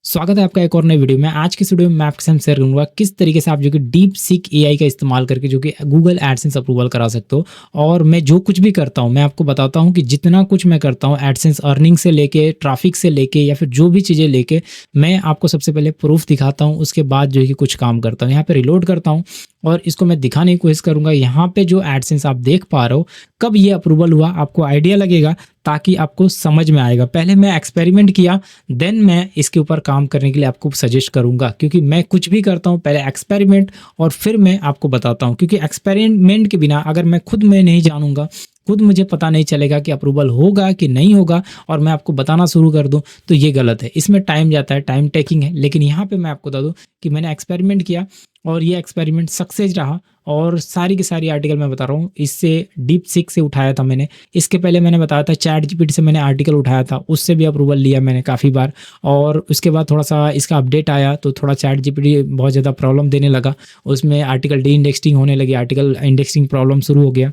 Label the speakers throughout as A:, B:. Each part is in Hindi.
A: स्वागत है आपका एक और नई वीडियो में। आज की इस वीडियो में मैं आपके साथ शेयर करूंगा किस तरीके से आप जो कि डीप सीक एआई का इस्तेमाल करके जो कि गूगल एडसेंस अप्रूवल करा सकते हो। और मैं जो कुछ भी करता हूं मैं आपको बताता हूं कि जितना कुछ मैं करता हूं एडसेंस अर्निंग से लेके ट्रैफिक से लेके या फिर जो भी चीज़ें लेके मैं आपको सबसे पहले प्रूफ दिखाता हूं, उसके बाद जो है कि कुछ काम करता हूं। यहाँ पे रिलोड करता हूं और इसको मैं दिखाने की कोशिश करूंगा। यहाँ पे जो एडसेंस आप देख पा रहे हो कब ये अप्रूवल हुआ आपको आइडिया लगेगा, ताकि आपको समझ में आएगा। पहले मैं एक्सपेरिमेंट किया, देन मैं इसके ऊपर काम करने के लिए आपको सजेस्ट करूंगा, क्योंकि मैं कुछ भी करता हूं पहले एक्सपेरिमेंट और फिर मैं आपको बताता हूं। क्योंकि एक्सपेरिमेंट के बिना अगर मैं खुद में नहीं जानूंगा, खुद मुझे पता नहीं चलेगा कि अप्रूवल होगा कि नहीं होगा, और मैं आपको बताना शुरू कर दूं तो ये गलत है। इसमें टाइम जाता है, टाइम टेकिंग है। लेकिन यहाँ पे मैं आपको बता दूं कि मैंने एक्सपेरिमेंट किया और ये एक्सपेरिमेंट सक्सेस रहा। और सारी की सारी आर्टिकल मैं बता रहा हूँ, इससे डीप सीक से उठाया था मैंने। इसके पहले मैंने बताया था चैट जीपीटी से मैंने आर्टिकल उठाया था, उससे भी अप्रूवल लिया मैंने काफ़ी बार। और उसके बाद थोड़ा सा इसका अपडेट आया तो थोड़ा चैट जीपीटी बहुत ज़्यादा प्रॉब्लम देने लगा, उसमें आर्टिकल डी इंडेक्सिंग होने लगी, आर्टिकल इंडेक्सिंग प्रॉब्लम शुरू हो गया।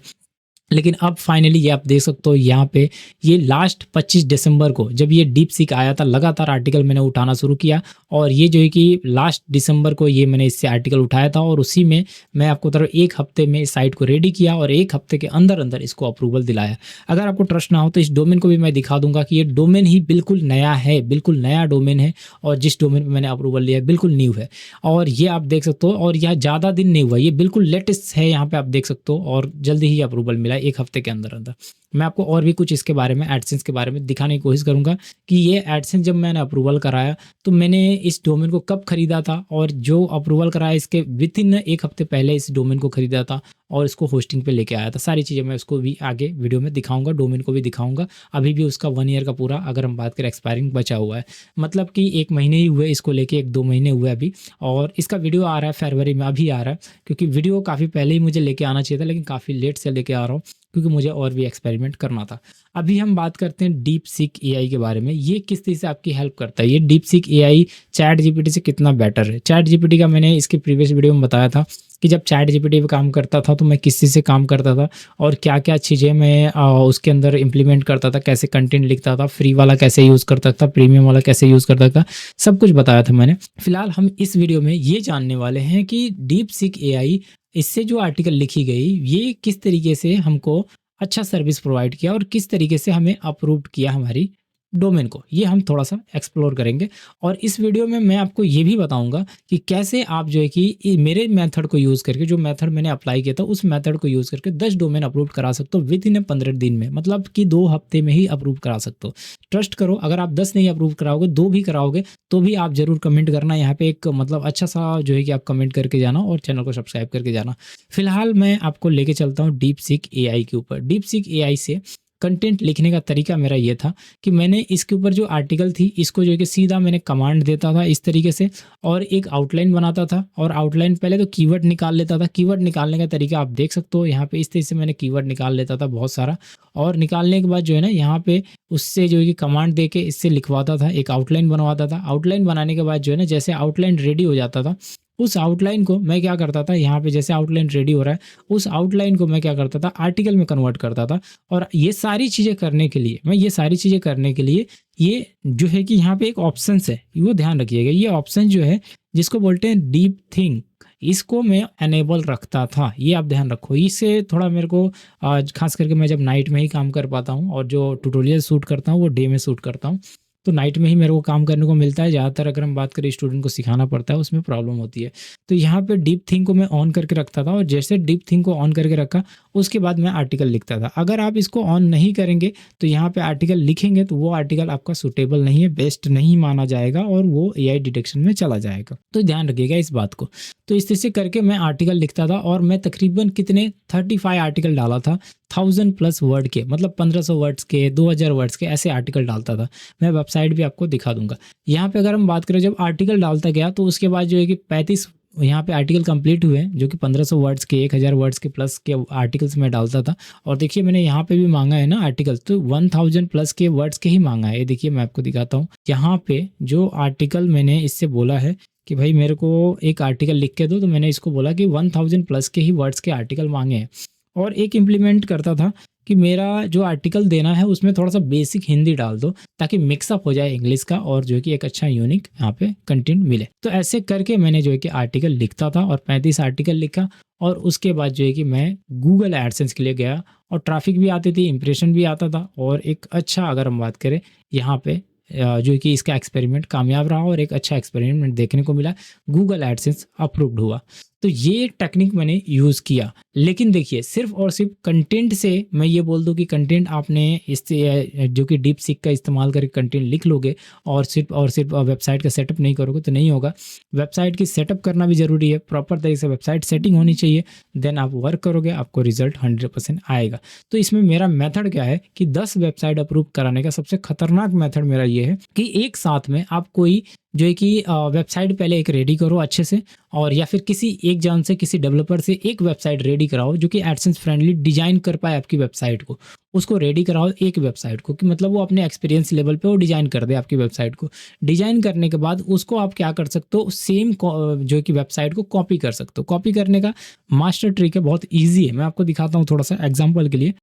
A: लेकिन अब फाइनली ये आप देख सकते हो यहाँ पे, ये लास्ट 25 दिसंबर को जब ये डीप सीक आया था, लगातार आर्टिकल मैंने उठाना शुरू किया। और ये जो है कि लास्ट दिसंबर को ये मैंने इससे आर्टिकल उठाया था, और उसी में मैं आपको बता रहा हूँ 1 हफ्ते में इस साइट को रेडी किया और 1 हफ्ते के अंदर अंदर इसको अप्रूवल दिलाया। अगर आपको ट्रस्ट ना हो तो इस डोमेन को भी मैं दिखा दूंगा कि ये डोमेन ही बिल्कुल नया है, बिल्कुल नया डोमेन है। और जिस डोमेन पर मैंने अप्रूवल लिया है बिल्कुल न्यू है, और ये आप देख सकते हो। और यह ज़्यादा दिन नहीं हुआ, ये बिल्कुल लेटेस्ट है, यहाँ पे आप देख सकते हो। और जल्दी ही अप्रूवल मिला 1 हफ्ते के अंदर अंदर। मैं आपको और भी कुछ इसके बारे में, एडसेंस के बारे में दिखाने की कोशिश करूंगा कि ये एडसेंस जब मैंने अप्रूवल कराया तो मैंने इस डोमेन को कब खरीदा था, और जो अप्रूवल कराया इसके विद इन 1 हफ्ते पहले इस डोमेन को खरीदा था और इसको होस्टिंग पे लेके आया था। सारी चीज़ें मैं उसको भी आगे वीडियो में दिखाऊंगा, डोमेन को भी दिखाऊंगा। अभी भी उसका 1 ईयर का पूरा, अगर हम बात करें, एक्सपायरिंग बचा हुआ है। मतलब कि 1 महीने ही हुए इसको लेके, 1-2 महीने हुए अभी। और इसका वीडियो आ रहा है फरवरी में, अभी आ रहा है, क्योंकि वीडियो काफ़ी पहले ही मुझे लेके आना चाहिए था, लेकिन काफ़ी लेट से लेके आ रहा हूँ क्योंकि मुझे और भी एक्सपेरिमेंट करना था। अभी हम बात करते हैं डीप सीक एआई के बारे में। ये किस तरह से आपकी हेल्प करता है, ये deep seek AI chat GPT से कितना बेटर है। चैट जीपीटी का मैंने इसके प्रीवियस वीडियो में बताया था कि जब चैट जीपीटी पे काम करता था तो मैं किस चीज़ से काम करता था और क्या क्या चीज़ें मैं उसके अंदर इंप्लीमेंट करता था, कैसे कंटेंट लिखता था, फ्री वाला कैसे यूज़ करता था, प्रीमियम वाला कैसे यूज़ करता था, सब कुछ बताया था मैंने। फिलहाल हम इस वीडियो में ये जानने वाले हैं कि डीप सीक एआई, इससे जो आर्टिकल लिखी गई, ये किस तरीके से हमको अच्छा सर्विस प्रोवाइड किया और किस तरीके से हमें अप्रूव्ड किया हमारी डोमेन को। ये हम थोड़ा सा एक्सप्लोर करेंगे। और इस वीडियो में मैं आपको ये भी बताऊंगा कि कैसे आप जो है कि मेरे मेथड को यूज़ करके, जो मेथड मैंने अप्लाई किया था उस मेथड को यूज़ करके 10 डोमेन अप्रूव करा सकते हो विद इन 15 दिन में। मतलब कि 2 हफ्ते में ही अप्रूव करा सकते हो। ट्रस्ट करो, अगर आप 10 नहीं अप्रूव कराओगे, 2 भी कराओगे, तो भी आप जरूर कमेंट करना। यहाँ पे एक मतलब अच्छा सा जो है कि आप कमेंट करके जाना और चैनल को सब्सक्राइब करके जाना। फिलहाल मैं आपको लेके चलता हूँ डीप सीक एआई के ऊपर। डीप सीक एआई से कंटेंट लिखने का तरीका मेरा ये था कि मैंने इसके ऊपर जो आर्टिकल थी इसको जो है कि सीधा मैंने कमांड देता था इस तरीके से, और एक आउटलाइन बनाता था। और आउटलाइन पहले तो कीवर्ड निकाल लेता था। कीवर्ड निकालने का तरीका आप देख सकते हो यहाँ पे, इस तरीके से मैंने कीवर्ड निकाल लेता था बहुत सारा। और निकालने के बाद जो है ना, यहाँ पे उससे जो है कि कमांड दे के इससे लिखवाता था, एक आउटलाइन बनवाता था। आउटलाइन बनाने के बाद जो है ना, जैसे आउटलाइन रेडी हो जाता था, उस आउटलाइन को मैं क्या करता था, यहाँ पे जैसे आउटलाइन रेडी हो रहा है, उस आउटलाइन को मैं क्या करता था, आर्टिकल में कन्वर्ट करता था। और ये सारी चीज़ें करने के लिए, ये जो है कि यहाँ पे एक ऑप्शन है, वो ध्यान रखिएगा। ये ऑप्शन जो है जिसको बोलते हैं डीप थिंक, इसको मैं एनेबल रखता था। ये आप ध्यान रखो। इससे थोड़ा मेरे को आज खास करके मैं जब नाइट में ही काम कर पाता हूँ, और जो ट्यूटोरियल शूट करता हूँ वो डे में शूट करता हूँ, तो नाइट में ही मेरे को काम करने को मिलता है। ज़्यादातर अगर हम बात करें स्टूडेंट को सिखाना पड़ता है, उसमें प्रॉब्लम होती है। तो यहाँ पे डीप थिंक को मैं ऑन करके रखता था, और जैसे डीप थिंक को ऑन करके रखा उसके बाद मैं आर्टिकल लिखता था। अगर आप इसको ऑन नहीं करेंगे तो यहाँ पे आर्टिकल लिखेंगे तो वो आर्टिकल आपका सूटेबल नहीं है, बेस्ट नहीं माना जाएगा, और वो एआई डिटेक्शन में चला जाएगा। तो ध्यान रखिएगा इस बात को। तो इस तरह से करके मैं आर्टिकल लिखता था, और मैं तकरीबन कितने 35 आर्टिकल डाला था, 1000+ वर्ड के, मतलब 1500 वर्ड्स के, 2000 वर्ड्स के, ऐसे आर्टिकल डालता था। मैं वेबसाइट भी आपको दिखा दूंगा। यहाँ पे अगर हम बात करें, जब आर्टिकल डालता गया तो उसके बाद जो है कि 35 यहाँ पे आर्टिकल कंप्लीट हुए, जो कि 1500 वर्ड्स के, 1000 वर्ड्स के प्लस के आर्टिकल्स मैं डालता था। और देखिए मैंने यहाँ पे भी मांगा है ना आर्टिकल, तो 1000+ के वर्ड्स के ही मांगा है। ये देखिए मैं आपको दिखाता हूँ, यहाँ पे जो आर्टिकल मैंने इससे बोला है कि भाई मेरे को एक आर्टिकल लिख के दो, तो मैंने इसको बोला कि 1000+ के ही वर्ड्स के आर्टिकल मांगे हैं। और एक इम्प्लीमेंट करता था कि मेरा जो आर्टिकल देना है उसमें थोड़ा-सा बेसिक हिंदी डाल दो, ताकि मिक्सअप हो जाए इंग्लिश का और जो है कि एक अच्छा यूनिक यहाँ पे कंटेंट मिले। तो ऐसे करके मैंने जो है कि आर्टिकल लिखता था और 35 आर्टिकल लिखा, और उसके बाद जो है कि मैं गूगल एडसेंस के लिए गया और ट्रैफिक भी आती थी, इंप्रेशन भी आता था, और एक अच्छा, अगर हम बात करें यहाँ पे जो है कि इसका एक्सपेरिमेंट कामयाब रहा और एक अच्छा एक्सपेरिमेंट देखने को मिला, गूगल एडसेंस अप्रूव्ड हुआ। तो ये टेक्निक मैंने यूज़ किया। लेकिन देखिए, सिर्फ और सिर्फ कंटेंट से मैं ये बोल दूं कि कंटेंट आपने इससे जो कि डीप सीक का इस्तेमाल करके कंटेंट लिख लोगे और सिर्फ वेबसाइट का सेटअप नहीं करोगे तो नहीं होगा। वेबसाइट की सेटअप करना भी ज़रूरी है, प्रॉपर तरीके से वेबसाइट सेटिंग होनी चाहिए, देन आप वर्क करोगे, आपको रिजल्ट 100% आएगा। तो इसमें मेरा मेथड क्या है कि 10 वेबसाइट अप्रूव कराने का सबसे खतरनाक मेथड मेरा ये है कि एक साथ में आप कोई जो है कि वेबसाइट पहले एक रेडी करो अच्छे से, और या फिर किसी एक जन से, किसी डेवलपर से एक वेबसाइट रेडी कराओ जो कि एडसेंस फ्रेंडली डिजाइन कर पाए आपकी वेबसाइट को। उसको रेडी कराओ एक वेबसाइट को, कि मतलब वो अपने एक्सपीरियंस लेवल पे वो डिजाइन कर दे आपकी वेबसाइट को। डिजाइन करने के बाद उसको आप क्या कर सकते हो, सेम जो है कि वेबसाइट को कॉपी कर सकते हो। कॉपी करने का मास्टर ट्रिक है, बहुत ईजी है, मैं आपको दिखाता हूँ थोड़ा सा एग्जाम्पल के लिए।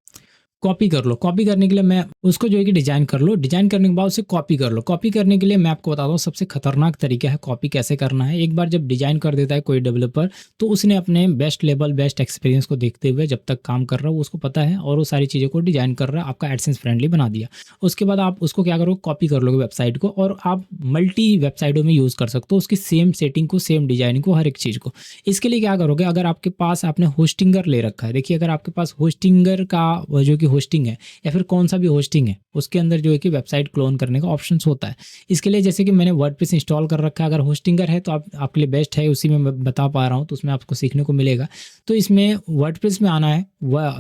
A: कॉपी कर लो। कॉपी करने के लिए मैं उसको जो है कि डिजाइन कर लो, डिजाइन करने के बाद उसे कॉपी कर लो। कॉपी करने के लिए मैं आपको बताता हूँ सबसे खतरनाक तरीका है कॉपी कैसे करना है। एक बार जब डिजाइन कर देता है कोई डेवलपर, तो उसने अपने बेस्ट लेवल, बेस्ट एक्सपीरियंस को देखते हुए जब तक काम कर रहा है उसको पता है, और वो सारी चीज़ों को डिजाइन कर रहा है, आपका एडसेंस फ्रेंडली बना दिया। उसके बाद आप उसको क्या करो, कॉपी कर लोगे वेबसाइट को, और आप मल्टी वेबसाइटों में यूज़ कर सकते हो उसकी सेम सेटिंग को, सेम डिजाइनिंग को, हर एक चीज़ को। इसके लिए क्या करोगे, अगर आपके पास आपने होस्टिंगर ले रखा है, देखिए अगर आपके पास होस्टिंगर का जो कि होस्टिंग है या फिर कौन सा भी होस्टिंग है, उसके अंदर जो है कि वेबसाइट क्लोन करने का ऑप्शंस होता है। इसके लिए जैसे कि मैंने वर्डप्रेस इंस्टॉल कर रखा है, अगर होस्टिंगर है तो आपके लिए बेस्ट है, उसी में मैं बता पा रहा हूँ, तो उसमें आपको सीखने को मिलेगा। तो इसमें वर्डप्रेस में आना है,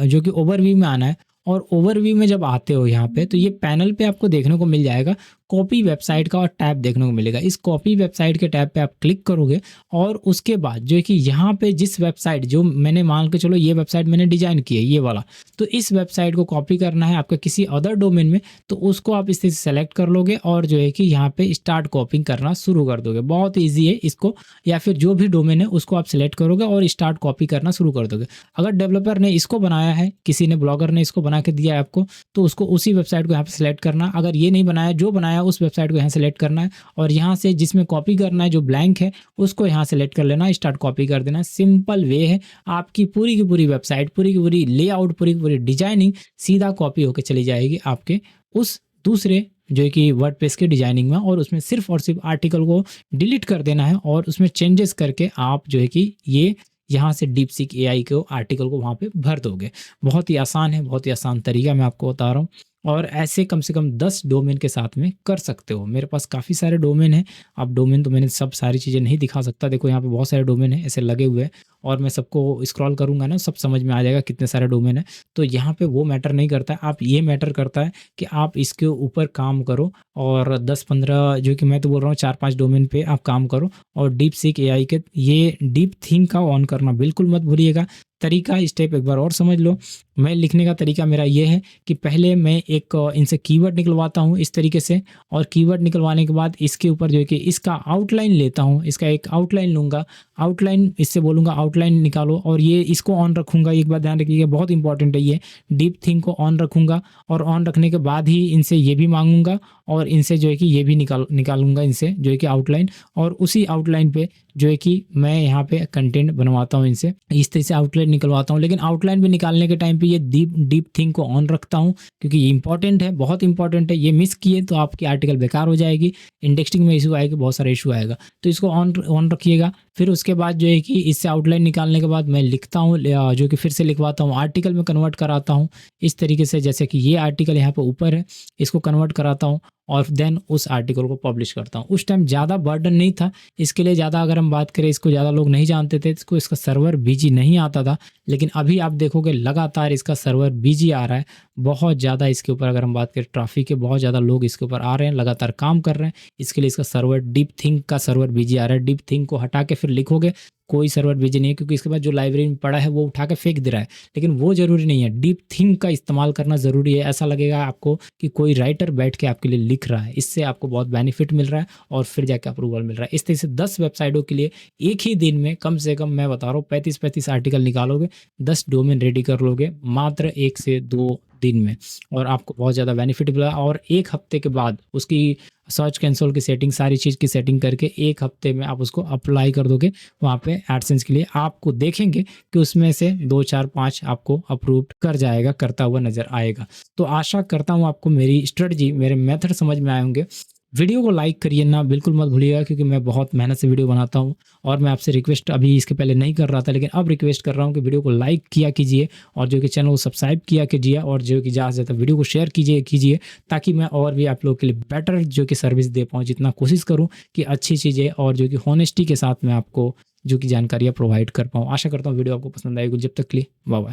A: जो कि ओवरव्यू में आना है, और ओवरव्यू में जब आते हो यहाँ पे, तो ये पैनल पे आपको देखने को मिल जाएगा कॉपी वेबसाइट का, और टैब देखने को मिलेगा। इस कॉपी वेबसाइट के टैब पे आप क्लिक करोगे, और उसके बाद जो है कि यहाँ पे जिस वेबसाइट, जो मैंने मान के चलो ये वेबसाइट मैंने डिजाइन की है, ये वाला, तो इस वेबसाइट को कॉपी करना है आपका किसी अदर डोमेन में, तो उसको आप इस तरह से सेलेक्ट कर लोगे और जो है कि यहाँ पे स्टार्ट कॉपिंग करना शुरू कर दोगे। बहुत ईजी है इसको, या फिर जो भी डोमेन है उसको आप सिलेक्ट करोगे और स्टार्ट कॉपी करना शुरू कर दोगे। अगर डेवलपर ने इसको बनाया है, किसी ने ब्लॉगर ने इसको बना के दिया है आपको, तो उसको उसी वेबसाइट को यहाँ पे सिलेक्ट करना। अगर ये नहीं बनाया, जो बनाया उस वेबसाइट को यहाँ सेलेक्ट करना है, और यहाँ से जिसमें कॉपी करना है, जो ब्लैंक है, उसको यहाँ सेलेक्ट कर लेना, स्टार्ट कॉपी कर देना। सिंपल वे है, आपकी पूरी की पूरी वेबसाइट, पूरी की पूरी लेआउट, पूरी की पूरी डिजाइनिंग सीधा कॉपी होकर चली जाएगी आपके उस दूसरे जो है कि वर्डप्रेस के डिजाइनिंग में, और उसमें सिर्फ और सिर्फ आर्टिकल को डिलीट कर देना है, और उसमें चेंजेस करके आप जो है कि ये यहाँ से डीप सीक एआई को आर्टिकल को वहाँ पे भर दोगे। बहुत ही आसान है, बहुत ही आसान तरीका मैं आपको बता रहा हूँ, और ऐसे कम से कम 10 डोमेन के साथ में कर सकते हो। मेरे पास काफ़ी सारे डोमेन हैं। अब डोमेन तो मैंने सब सारी चीज़ें नहीं दिखा सकता, देखो यहाँ पे बहुत सारे डोमेन हैं ऐसे लगे हुए हैं, और मैं सबको स्क्रॉल करूँगा ना, सब समझ में आ जाएगा कितने सारे डोमेन है। तो यहाँ पे वो मैटर नहीं करता है, आप ये मैटर करता है कि आप इसके ऊपर काम करो, और 10-15 जो कि मैं तो बोल रहा हूँ 4-5 डोमेन पे आप काम करो, और डीप सीक एआई के ये डीप थिंक का ऑन करना बिल्कुल मत भूलिएगा। तरीका, स्टेप एक बार और समझ लो। मैं लिखने का तरीका मेरा ये है कि पहले मैं एक इनसे कीवर्ड निकलवाता हूँ इस तरीके से, और कीवर्ड निकलवाने के बाद इसके ऊपर जो है कि इसका आउटलाइन लेता हूँ, इसका एक आउटलाइन लूँगा, आउटलाइन इससे बोलूँगा आउटलाइन निकालो, और ये इसको ऑन रखूँगा। एक बात ध्यान रखिएगा, बहुत इंपॉर्टेंट है ये, डीप थिंक को ऑन रखूँगा, और ऑन रखने के बाद ही इनसे ये भी मांगूंगा, और इनसे जो है कि ये भी निकालूंगा इनसे जो है कि आउटलाइन, और उसी आउटलाइन पे जो है कि मैं यहाँ पे कंटेंट बनवाता हूँ इनसे, इस तरह से आउटलाइन निकलवाता हूँ। लेकिन आउटलाइन भी निकालने के टाइम पे ये डीप थिंक को ऑन रखता हूँ, क्योंकि ये इंपॉर्टेंट है, बहुत इंपॉर्टेंट है। ये मिस किए तो आपकी आर्टिकल बेकार हो जाएगी, इंडेक्सिंग में इशू आएगी, बहुत सारे इशू आएगा, तो इसको ऑन रखिएगा। फिर उसके बाद जो है कि इससे आउटलाइन निकालने के बाद मैं लिखता हूँ, जो कि फिर से लिखवाता हूँ, आर्टिकल में कन्वर्ट कराता हूँ इस तरीके से, जैसे कि ये आर्टिकल यहाँ पे ऊपर है, इसको कन्वर्ट कराता हूँ, और देन उस आर्टिकल को पब्लिश करता हूँ। उस टाइम ज़्यादा बर्डन नहीं था इसके लिए, ज़्यादा अगर हम बात करें, इसको ज़्यादा लोग नहीं जानते थे, इसका सर्वर बीजी नहीं आता था, लेकिन अभी आप देखोगे लगातार इसका सर्वर बीजी आ रहा है बहुत ज़्यादा। इसके ऊपर अगर हम बात करें ट्रैफिक के, बहुत ज़्यादा लोग इसके ऊपर आ रहे हैं, लगातार काम कर रहे हैं। इसके लिए इसका सर्वर, डीप थिंक का सर्वर बीजी आ रहा है। डीप थिंक को हटा के फिर लिखोगे, कोई सर्वर बिजी नहीं है, क्योंकि इसके बाद जो लाइब्रेरी में पड़ा है वो उठा के फेंक दे रहा है, लेकिन वो जरूरी नहीं है। डीप थिंक का इस्तेमाल करना जरूरी है। ऐसा लगेगा आपको कि कोई राइटर बैठ के आपके लिए लिख रहा है, इससे आपको बहुत बेनिफिट मिल रहा है, और फिर जाके अप्रूवल मिल रहा है। इस तरह से 10 वेबसाइटों के लिए एक ही दिन में कम से कम मैं बता रहा हूँ 35-35 आर्टिकल निकालोगे, 10 डोमेन रेडी कर लोगे, मात्र 1 से 2 दिन में, और आपको बहुत ज़्यादा बेनिफिट मिला। और 1 हफ्ते के बाद उसकी सर्च कंसोल की सेटिंग, सारी चीज़ की सेटिंग करके 1 हफ्ते में आप उसको अप्लाई कर दोगे वहाँ पे एडसेंस के लिए। आपको देखेंगे कि उसमें से 2, 4, 5 आपको अप्रूव्ड कर जाएगा, करता हुआ नज़र आएगा। तो आशा करता हूँ आपको मेरी स्ट्रेटजी, मेरे मेथड समझ में आए होंगे। वीडियो को लाइक करिए ना, बिल्कुल मत भूलिएगा, क्योंकि मैं बहुत मेहनत से वीडियो बनाता हूँ। और मैं आपसे रिक्वेस्ट अभी इसके पहले नहीं कर रहा था, लेकिन अब रिक्वेस्ट कर रहा हूँ कि वीडियो को लाइक किया कीजिए, और जो कि चैनल को सब्सक्राइब किया कीजिए, और जो कि ज़्यादा से ज़्यादा वीडियो को शेयर कीजिए, ताकि मैं और भी आप लोग के लिए बेटर जो कि सर्विस दे पाऊँ। जितना कोशिश करूँ कि अच्छी चीज़ें और जो कि हॉनेस्टी के साथ मैं आपको जो कि जानकारियाँ प्रोवाइड कर पाऊँ। आशा करता हूँ वीडियो आपको पसंद आएगी। जब तक के लिए बाय बाय।